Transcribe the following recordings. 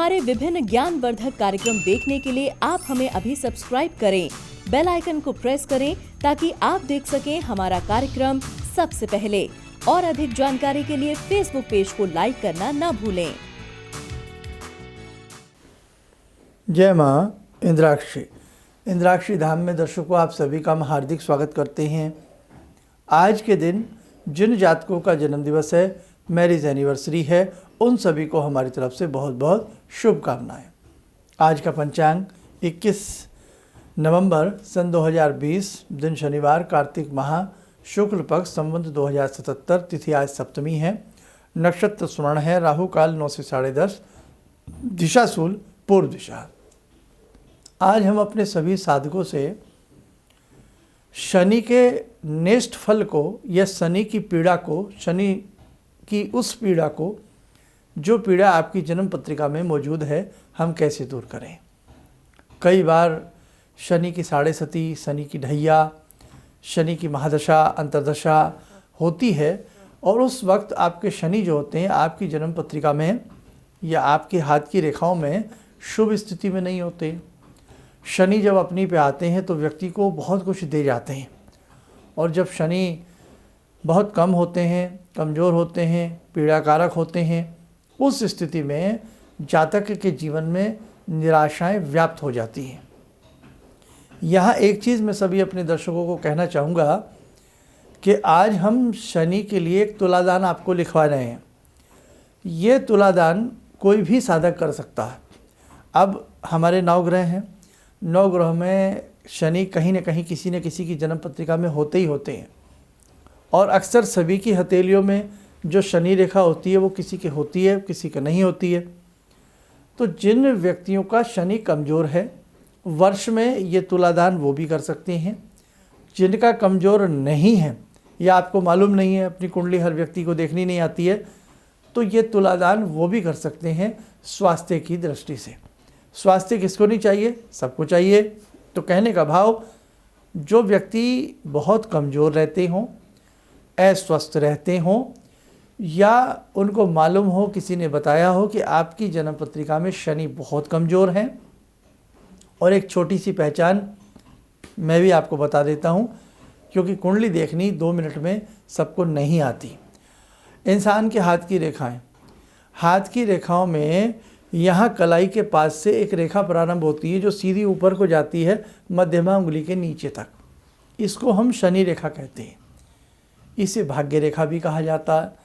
हमारे विभिन्न ज्ञानवर्धक कार्यक्रम देखने के लिए आप हमें अभी सब्सक्राइब करें, बेल आइकन को प्रेस करें ताकि आप देख सकें हमारा कार्यक्रम सबसे पहले। और अधिक जानकारी के लिए फेसबुक पेज को लाइक करना न भूलें। जय माँ इंद्राक्षी। इंद्राक्षी धाम में दर्शकों आप सभी का हम हार्दिक स्वागत करते हैं। आज के दिन जिन जातकों का जन्म दिवस है, मैरिज एनिवर्सरी है, उन सभी को हमारी तरफ से बहुत बहुत शुभकामनाएं। आज का पंचांग 21 नवंबर सन 2020, दिन शनिवार, कार्तिक माह, शुक्ल पक्ष, संवत 2077, तिथि आज सप्तमी है, नक्षत्र स्वर्ण है, राहु काल 9 से 10:30, दिशा शूल पूर्व दिशा। आज हम अपने सभी साधकों से शनि के नेष्ट फल को या शनि की पीड़ा को, शनि की उस पीड़ा को जो पीड़ा आपकी जन्म पत्रिका में मौजूद है, हम कैसे दूर करें। कई बार शनि की साढ़े सती, शनि की ढैया, शनि की महादशा, अंतर्दशा होती है और उस वक्त आपके शनि जो होते हैं आपकी जन्म पत्रिका में या आपके हाथ की रेखाओं में शुभ स्थिति में नहीं होते। शनि जब अपनी पे आते हैं तो व्यक्ति को बहुत कुछ दे जाते हैं, और जब शनि बहुत कम होते हैं, कमज़ोर होते हैं, पीड़ाकारक होते हैं, उस स्थिति में जातक के जीवन में निराशाएं व्याप्त हो जाती हैं। यहाँ एक चीज़ मैं सभी अपने दर्शकों को कहना चाहूँगा कि आज हम शनि के लिए एक तुलादान आपको लिखवा रहे हैं। ये तुलादान कोई भी साधक कर सकता है। अब हमारे 9 ग्रह हैं, 9 ग्रह में शनि कहीं न कहीं किसी न किसी की जन्म पत्रिका में होते ही होते हैं, और अक्सर सभी की हथेलियों में जो शनि रेखा होती है वो किसी की होती है, किसी की नहीं होती है। तो जिन व्यक्तियों का शनि कमज़ोर है, वर्ष में ये तुलादान वो भी कर सकते हैं। जिनका कमज़ोर नहीं है या आपको मालूम नहीं है, अपनी कुंडली हर व्यक्ति को देखनी नहीं आती है, तो ये तुलादान वो भी कर सकते हैं स्वास्थ्य की दृष्टि से। स्वास्थ्य किसको नहीं चाहिए? सबको चाहिए। तो कहने का भाव, जो व्यक्ति बहुत कमज़ोर रहते हों, अस्वस्थ रहते हों, या उनको मालूम हो, किसी ने बताया हो कि आपकी जन्म पत्रिका में शनि बहुत कमज़ोर हैं। और एक छोटी सी पहचान मैं भी आपको बता देता हूँ, क्योंकि कुंडली देखनी 2 मिनट में सबको नहीं आती। इंसान के हाथ की रेखाएं, हाथ की रेखाओं में यहाँ कलाई के पास से एक रेखा प्रारंभ होती है जो सीधी ऊपर को जाती है मध्यमा उंगली के नीचे तक। इसको हम शनि रेखा कहते हैं। इसे भाग्य रेखा भी कहा जाता है।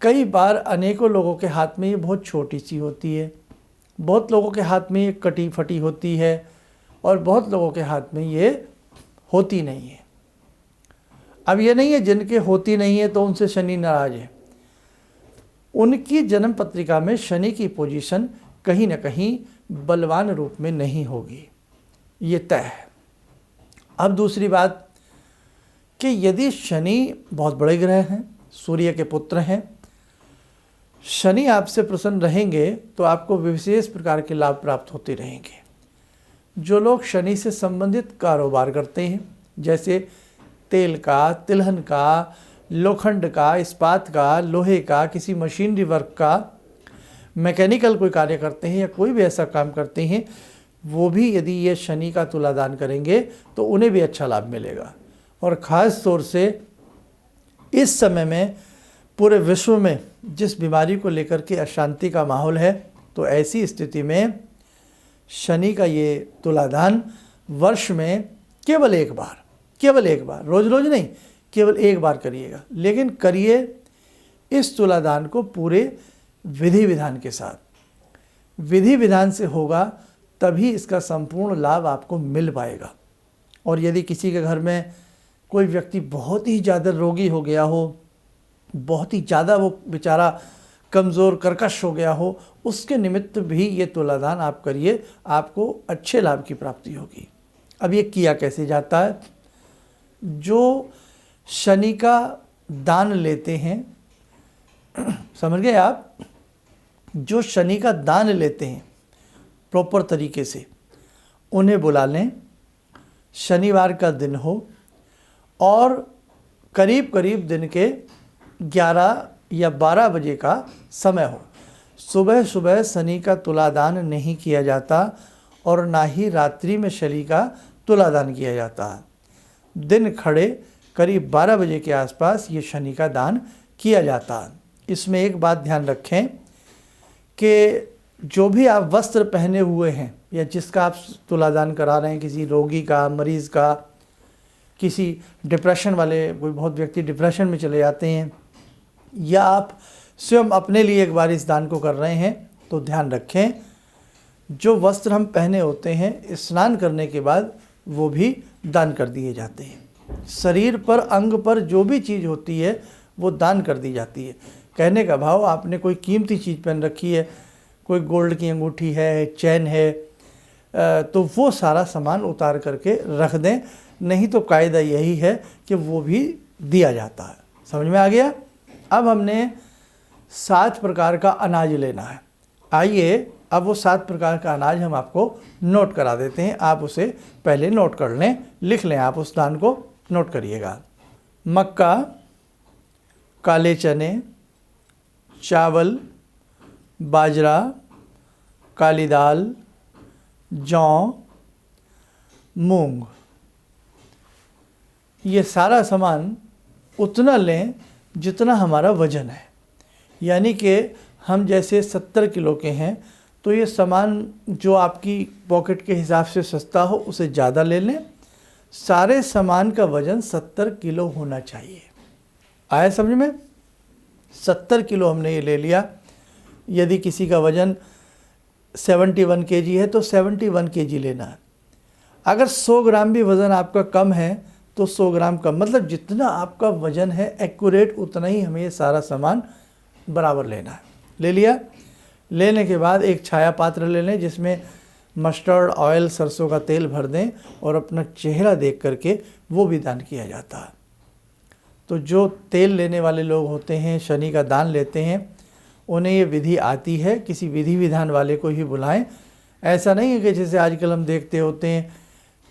कई बार अनेकों लोगों के हाथ में ये बहुत छोटी सी होती है, बहुत लोगों के हाथ में ये कटी फटी होती है, और बहुत लोगों के हाथ में ये होती नहीं है। अब ये नहीं है जिनके होती नहीं है तो उनसे शनि नाराज है। उनकी जन्म पत्रिका में शनि की पोजीशन कहीं ना कहीं बलवान रूप में नहीं होगी, ये तय है। अब दूसरी बात कि यदि शनि बहुत बड़े ग्रह हैं, सूर्य के पुत्र हैं, शनि आपसे प्रसन्न रहेंगे तो आपको विशेष प्रकार के लाभ प्राप्त होते रहेंगे। जो लोग शनि से संबंधित कारोबार करते हैं, जैसे तेल का, तिलहन का, लोखंड का, इस्पात का, लोहे का, किसी मशीनरी वर्क का, मैकेनिकल कोई कार्य करते हैं या कोई भी ऐसा काम करते हैं, वो भी यदि ये शनि का तुलादान करेंगे तो उन्हें भी अच्छा लाभ मिलेगा। और ख़ास तौर से इस समय में पूरे विश्व में जिस बीमारी को लेकर के अशांति का माहौल है, तो ऐसी स्थिति में शनि का ये तुलादान वर्ष में केवल एक बार, रोज रोज नहीं, केवल एक बार करिएगा। लेकिन करिए इस तुलादान को पूरे विधि विधान के साथ। विधि विधान से होगा तभी इसका संपूर्ण लाभ आपको मिल पाएगा। और यदि किसी के घर में कोई व्यक्ति बहुत ही ज़्यादा रोगी हो गया हो, बहुत ही ज़्यादा वो बेचारा कमज़ोर कर्कश हो गया हो, उसके निमित्त भी ये तुलादान आप करिए, आपको अच्छे लाभ की प्राप्ति होगी। अब ये किया कैसे जाता है? जो शनि का दान लेते हैं, समझ गए आप, जो शनि का दान लेते हैं प्रॉपर तरीके से, उन्हें बुला लें। शनिवार का दिन हो और करीब करीब दिन के 11 या 12 बजे का समय हो। सुबह सुबह शनि का तुलादान नहीं किया जाता और ना ही रात्रि में शनि का तुलादान किया जाता। दिन खड़े करीब 12 बजे के आसपास ये शनि का दान किया जाता। इसमें एक बात ध्यान रखें कि जो भी आप वस्त्र पहने हुए हैं या जिसका आप तुलादान करा रहे हैं, किसी रोगी का, मरीज़ का, किसी डिप्रेशन वाले, कोई बहुत व्यक्ति डिप्रेशन में चले जाते हैं, या आप स्वयं अपने लिए एक बार इस दान को कर रहे हैं, तो ध्यान रखें जो वस्त्र हम पहने होते हैं स्नान करने के बाद वो भी दान कर दिए जाते हैं। शरीर पर, अंग पर जो भी चीज़ होती है वो दान कर दी जाती है। कहने का भाव, आपने कोई कीमती चीज़ पहन रखी है, कोई गोल्ड की अंगूठी है, चैन है, तो वो सारा सामान उतार करके रख दें, नहीं तो कायदा यही है कि वो भी दिया जाता है। समझ में आ गया? अब हमने 7 प्रकार का अनाज लेना है। आइए अब वो 7 प्रकार का अनाज हम आपको नोट करा देते हैं। आप उसे पहले नोट कर लें, लिख लें, आप उस दान को नोट करिएगा। मक्का, काले चने, चावल, बाजरा, काली दाल, जौ, मूंग, ये सारा सामान उतना लें जितना हमारा वज़न है। यानी कि हम जैसे 70 किलो के हैं तो ये सामान जो आपकी पॉकेट के हिसाब से सस्ता हो उसे ज़्यादा ले लें। सारे सामान का वज़न 70 किलो होना चाहिए। आया समझ में? 70 किलो हमने ये ले लिया। यदि किसी का वज़न 71 केजी है तो 71 केजी लेना है। अगर 100 ग्राम भी वज़न आपका कम है तो 100 ग्राम कम, मतलब जितना आपका वज़न है एक्यूरेट उतना ही हमें ये सारा सामान बराबर लेना है। ले लिया। लेने के बाद एक छाया पात्र ले लें जिसमें मस्टर्ड ऑयल, सरसों का तेल भर दें और अपना चेहरा देख करके वो भी दान किया जाता है। तो जो तेल लेने वाले लोग होते हैं, शनि का दान लेते हैं, उन्हें ये विधि आती है, किसी विधि विधान वाले को ही बुलाएं। ऐसा नहीं है कि जैसे आजकल हम देखते होते हैं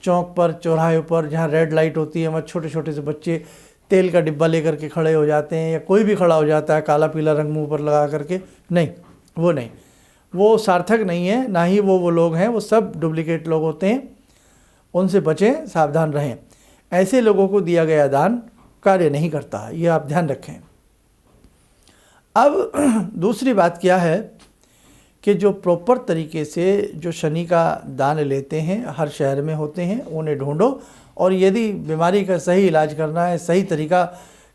चौक पर, चौराहे पर, जहाँ रेड लाइट होती है, वहाँ छोटे छोटे से बच्चे तेल का डिब्बा लेकर के खड़े हो जाते हैं, या कोई भी खड़ा हो जाता है काला पीला रंग मुंह पर लगा करके। नहीं, वो नहीं, वो सार्थक नहीं है, ना ही वो लोग हैं, वो सब डुप्लीकेट लोग होते हैं। उनसे बचें, सावधान रहें। ऐसे लोगों को दिया गया दान कार्य नहीं करता, ये आप ध्यान रखें। अब दूसरी बात क्या है कि जो प्रॉपर तरीके से जो शनि का दान लेते हैं, हर शहर में होते हैं, उन्हें ढूंढो। और यदि बीमारी का सही इलाज करना है, सही तरीका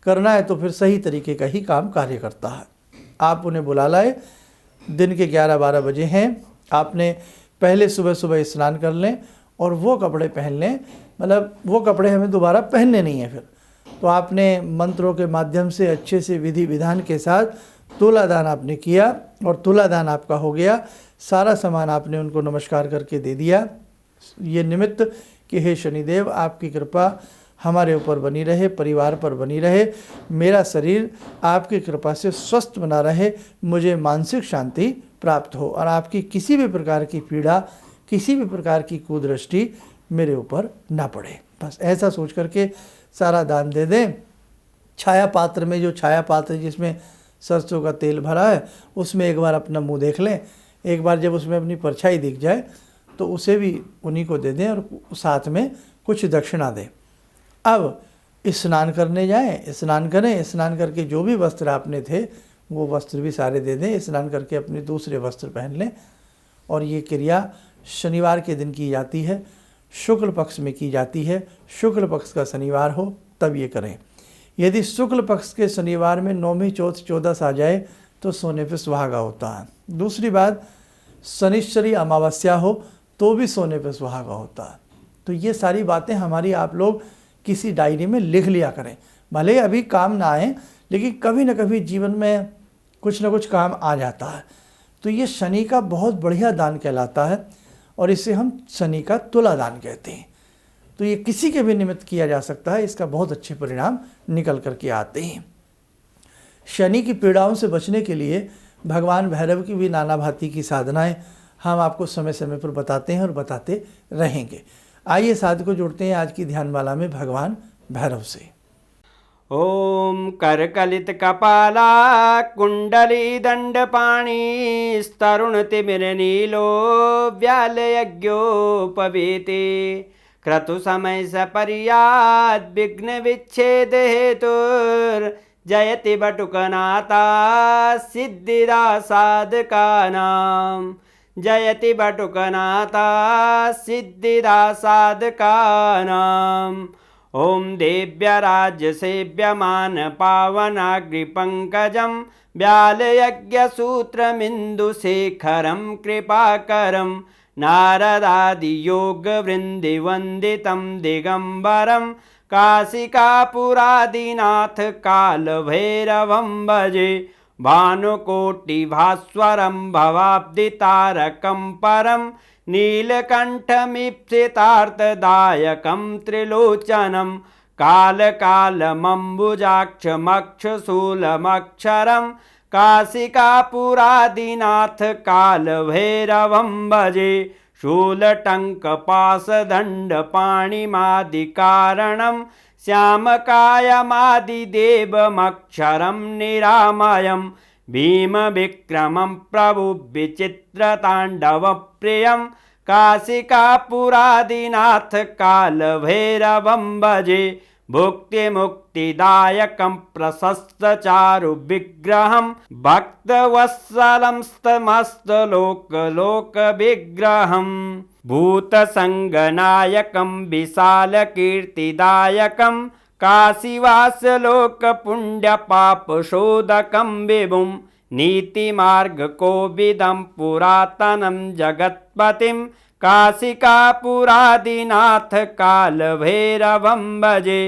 करना है, तो फिर सही तरीके का ही काम कार्य करता है। आप उन्हें बुला लाए। दिन के 11-12 बजे हैं, आपने पहले सुबह सुबह स्नान कर लें और वो कपड़े पहन लें। मतलब वो कपड़े हमें दोबारा पहनने नहीं है। फिर तो आपने मंत्रों के माध्यम से अच्छे से विधि विधान के साथ तुलादान आपने किया और तुलादान आपका हो गया। सारा सामान आपने उनको नमस्कार करके दे दिया, ये निमित्त कि हे शनिदेव, आपकी कृपा हमारे ऊपर बनी रहे, परिवार पर बनी रहे, मेरा शरीर आपकी कृपा से स्वस्थ बना रहे, मुझे मानसिक शांति प्राप्त हो और आपकी किसी भी प्रकार की पीड़ा, किसी भी प्रकार की कुदृष्टि मेरे ऊपर ना पड़े। बस ऐसा सोच करके सारा दान दे दें। छाया पात्र में, जो छाया पात्र जिसमें सरसों का तेल भरा है, उसमें एक बार अपना मुंह देख लें। एक बार जब उसमें अपनी परछाई दिख जाए तो उसे भी उन्हीं को दे दें और साथ में कुछ दक्षिणा दें। अब स्नान करने जाएं, स्नान करें। स्नान करके जो भी वस्त्र आपने थे वो वस्त्र भी सारे दे दें। स्नान करके अपने दूसरे वस्त्र पहन लें। और ये क्रिया शनिवार के दिन की जाती है, शुक्ल पक्ष में की जाती है। शुक्ल पक्ष का शनिवार हो तब ये करें। यदि शुक्ल पक्ष के शनिवार में नौमी, चौथ, चौदस आ जाए तो सोने पे सुहागा होता है। दूसरी बात, शनिश्चरी अमावस्या हो तो भी सोने पे सुहागा होता है। तो ये सारी बातें हमारी आप लोग किसी डायरी में लिख लिया करें। भले अभी काम ना आए, लेकिन कभी ना कभी जीवन में कुछ ना कुछ काम आ जाता है। तो ये शनि का बहुत बढ़िया दान कहलाता है और इसे हम शनि का तुला दान कहते हैं। तो ये किसी के भी निमित्त किया जा सकता है, इसका बहुत अच्छे परिणाम निकल करके आते हैं। शनि की पीड़ाओं से बचने के लिए भगवान भैरव की भी नाना भांति की साधनाएं हम आपको समय समय पर बताते हैं और बताते रहेंगे। आइए साधकों जुड़ते हैं आज की ध्यानमाला में भगवान भैरव से। ॐ करकलितकपाला कुण्डलीदण्डपाणिस्तरुणतिमिरनीलो व्यालयज्ञोपवीते क्रतुसमयसपर्याद्विघ्नविच्छेदहेतुर्जयति बटुकनाथा सिद्धिदा साधकानां जयति बटुकनाथा सिद्धिदा साधकानाम् ॐ देव्यराज्यसेव्यमान पावनाग्रिपङ्कजं व्यालयज्ञसूत्रमिन्दुशेखरं कृपाकरं नारदादियोगवृन्दिवन्दितं दिगम्बरं काशिकापुरादिनाथ कालभैरवं भजे भानुकोटिभास्वरं भवाब्दितारकं परं नीलकण्ठमीप्सितार्थदायकं त्रिलोचनं कालकालमम्बुजाक्षमक्षशूलमक्षरं काशिकापुरादिनाथ कालभैरवं भजे शूलटङ्कपाशदण्डपाणिमादिकारणं श्यामकायमादिदेवमक्षरं निरामयं भीमविक्रमं प्रभुविचित्रताण्डवप्रियं काशिकापुरादिनाथ कालभैरवं भजे भुक्तिमुक्तिदायकं प्रशस्तचारुविग्रहं भक्तवत्सलं समस्तलोकविग्रहं भूतसङ्गनायकं विशालकीर्तिदायकं काशीवासलोकपुण्यपापशोधकं विभुं नीतिमार्गकोविदं पुरातनं जगत्पतिं काशिकापुरादिनाथ कालभैरवं भजे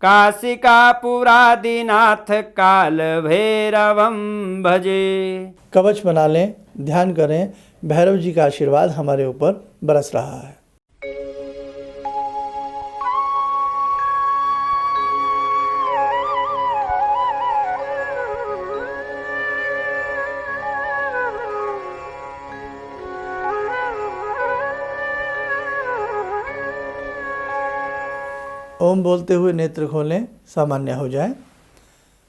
काशिकापुरादिनाथ कालभैरवं भजे। कवच बना लें, ध्यान करें, भैरव जी का आशीर्वाद हमारे ऊपर बरस रहा है। ओम बोलते हुए नेत्र खोलें, सामान्य हो जाए।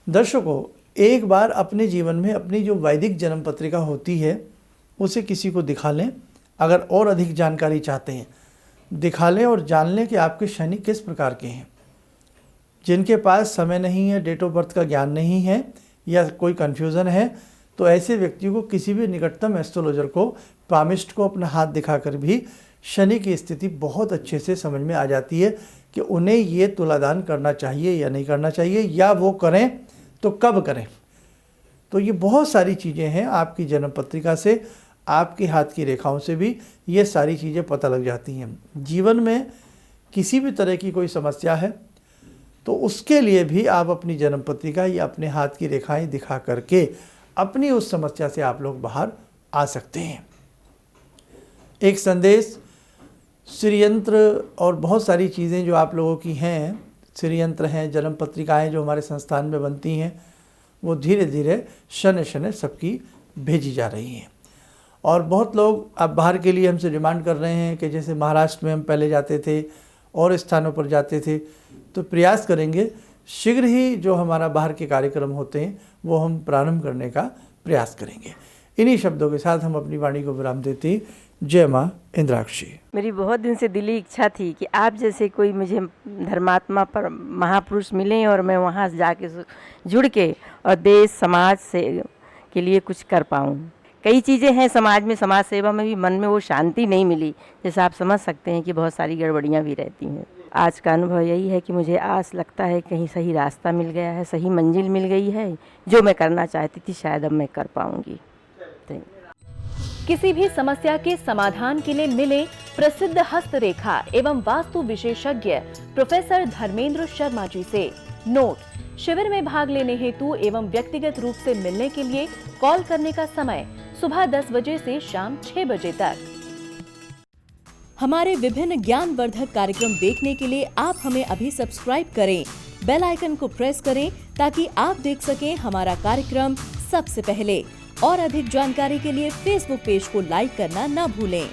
दर्शकों, एक बार अपने जीवन में अपनी जो वैदिक जन्म पत्रिका होती है उसे किसी को दिखा लें। अगर और अधिक जानकारी चाहते हैं, दिखा लें और जान लें कि आपके शनि किस प्रकार के हैं। जिनके पास समय नहीं है, डेट ऑफ बर्थ का ज्ञान नहीं है या कोई कन्फ्यूज़न है, तो ऐसे व्यक्ति को किसी भी निकटतम एस्ट्रोलॉजर को, पामिस्ट को अपना हाथ दिखाकर भी शनि की स्थिति बहुत अच्छे से समझ में आ जाती है कि उन्हें ये तुलादान करना चाहिए या नहीं करना चाहिए, या वो करें तो कब करें। तो ये बहुत सारी चीज़ें हैं, आपकी जन्म पत्रिका से, आपके हाथ की रेखाओं से भी ये सारी चीज़ें पता लग जाती हैं। जीवन में किसी भी तरह की कोई समस्या है तो उसके लिए भी आप अपनी जन्म पत्रिका या अपने हाथ की रेखाएं दिखा करके अपनी उस समस्या से आप लोग बाहर आ सकते हैं। एक संदेश, श्रीयंत्र और बहुत सारी चीज़ें जो आप लोगों की हैं, श्रीयंत्र हैं, जन्म पत्रिकाएं जो हमारे संस्थान में बनती हैं, वो धीरे धीरे शनि सबकी भेजी जा रही हैं। और बहुत लोग अब बाहर के लिए हमसे डिमांड कर रहे हैं कि जैसे महाराष्ट्र में हम पहले जाते थे और स्थानों पर जाते थे, तो प्रयास करेंगे शीघ्र ही जो हमारा बाहर के कार्यक्रम होते हैं वो हम प्रारंभ करने का प्रयास करेंगे। इन्हीं शब्दों के साथ हम अपनी वाणी को विराम देते हैं। जय माँ इंद्राक्षी। मेरी बहुत दिन से दिली इच्छा थी कि आप जैसे कोई मुझे धर्मात्मा पर महापुरुष मिलें और मैं वहाँ जाके जुड़ के और देश समाज से के लिए कुछ कर पाऊँ। कई चीज़ें हैं समाज में, समाज सेवा में भी मन में वो शांति नहीं मिली। जैसे आप समझ सकते हैं कि बहुत सारी गड़बड़ियाँ भी रहती हैं। आज का अनुभव यही है कि मुझे आस लगता है कहीं सही रास्ता मिल गया है, सही मंजिल मिल गई है। जो मैं करना चाहती थी शायद अब मैं कर पाऊँगी। किसी भी समस्या के समाधान के लिए मिले प्रसिद्ध हस्तरेखा एवं वास्तु विशेषज्ञ प्रोफेसर धर्मेंद्र शर्मा जी से। नोट: शिविर में भाग लेने हेतु एवं व्यक्तिगत रूप से मिलने के लिए कॉल करने का समय सुबह 10 बजे से शाम 6 बजे तक। हमारे विभिन्न ज्ञानवर्धक कार्यक्रम देखने के लिए आप हमें अभी सब्सक्राइब करें, बेल आइकन को प्रेस करें ताकि आप देख सकें हमारा कार्यक्रम सबसे पहले। और अधिक जानकारी के लिए फेसबुक पेज को लाइक करना न भूलें।